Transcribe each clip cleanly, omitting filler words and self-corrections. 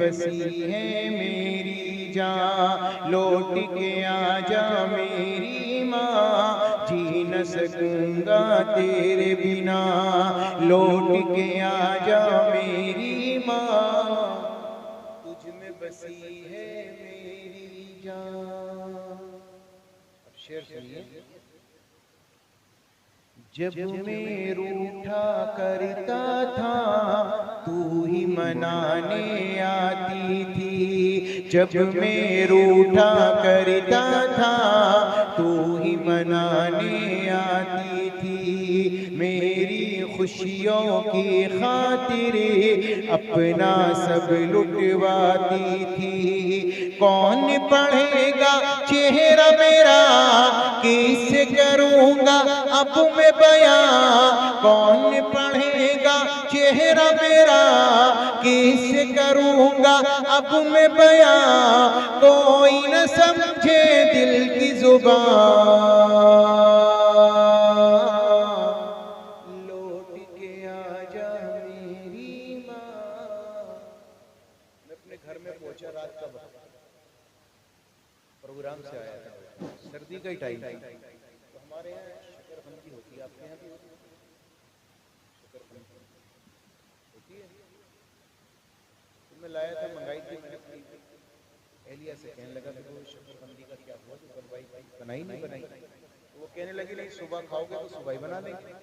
बसी है मेरी जान, लौट के आजा मेरी माँ, जी न सकूंगा तेरे बिना, लौट के आजा मेरी माँ, तुझ में बसी है मेरी जान। अब शेर सुनिए। जब मैं रूठा करता था तू ही मनाने आती थी, जब मैं रूठा करता था तू ही मनाने आती थी, मेरी खुशियों की खातिर अपना सब लुटवाती थी। कौन पढ़ेगा चेहरा मेरा, किससे करूँगा अब मैं बयां, कौन पढ़ेगा चेहरा मेरा, किससे करूँगा अब मैं बयां, कोई न समझे दिल की जुबान, लौट के आजा मेरी माँ। मैं अपने घर में पहुंचा रात का वक्त, प्रोग्राम से आया था, सर्दी का ही टाइम था। तो हमारे यहाँ शकरकंदी होती है, आपके यहाँ भी होती है शकरकंदी होती है? तो मैं लाया था, मंगाई थी मैंने अपनी एहलिया से, कहने लगा कि वो शकरकंदी का क्या हुआ, तो बनवाई बनाई नहीं बनाई? तो वो कहने लगी नहीं सुबह खाओगे तो सुबह ही बना लेंगे।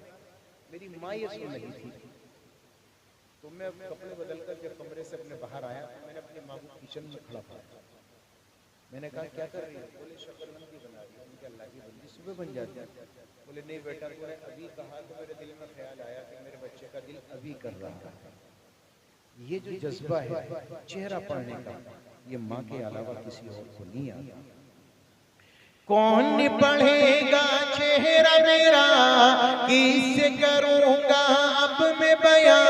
मेरी माँ ये सुन रही थी। तो मैं कपड़े बदलकर जब कमरे से अपने बाहर आया तो मैंने अपनी माँ को किचन में खड़ा पाया। मैंने कहा क्या कर रही है? बोले शकरकंदी बना रही है। उनके अल्लाह की बंदी सुबह बन जाती है। बोले नहीं बेटा, तूने अभी कहा तो मेरे दिल में ख्याल आया कि मेरे बच्चे का दिल अभी कर रहा है। ये जो जज्बा है चेहरा पढ़ने का, ये माँ के अलावा किसी और को नहीं आता। कौन पढ़ेगा चेहरा मेरा, किससे करूँगा अब मैं बयां,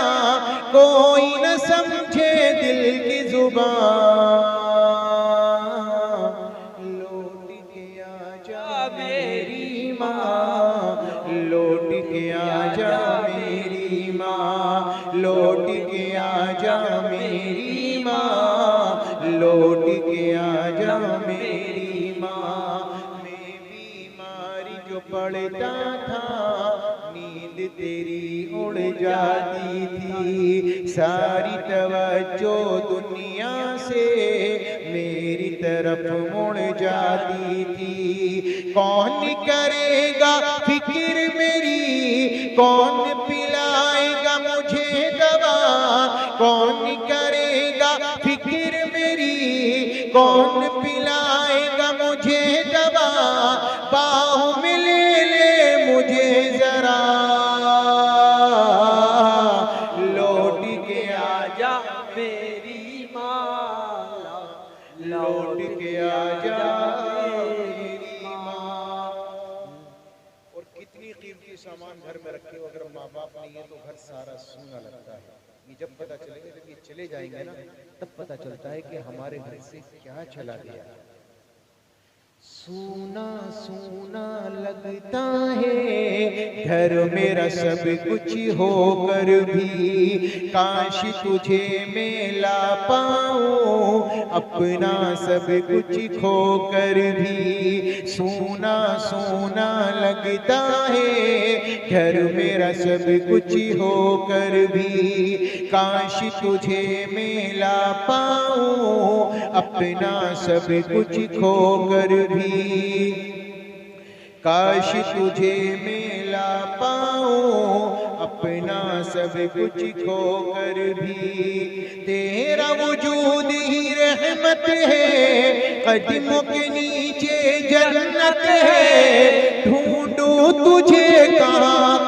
कोई न समझे दिल की जुबान, लौट के आजा मेरी माँ, लौट के आजा मेरी माँ, लौट के आजा मेरी माँ, लौट के आजा मेरी माँ। मैं बीमारी जो पड़ता था नींद तेरी उड़ जाती थी, सारी तवज्जो दुनिया से मेरी तरफ मुड़ जाती थी। कौन करेगा फिक्र मेरी, कौन पिलाएगा मुझे दवा, कौन करेगा फिक्र मेरी, कौन पिलाएगा मुझे दवा, बाहों में ले मुझे जरा, लौट के आजा मेरी माँ, लौट के आजा मेरी माँ। और कितनी कीमती सामान घर में रखे हो, अगर माँ बाप नहीं है तो घर सारा सूना लगता है। ये जब पता चलेगा, जब ये चले जाएंगे ना, तब पता चलता है कि हमारे घर से क्या चला गया। सूना सूना लगता है घर मेरा सब कुछ होकर भी, काश तुझे मैं ला पाऊं अपना सब कुछ खोकर भी। सूना सूना लगता है घर मेरा सब कुछ होकर भी, काश तुझे मैं ला पाऊं अपना सब कुछ खोकर भी, काश तुझे मैं ला पाऊं अपना सब कुछ खोकर भी। तेरा वजूद ही रहमत है, कदमों के नीचे जन्नत है, ढूंढूं तुझे कहाँ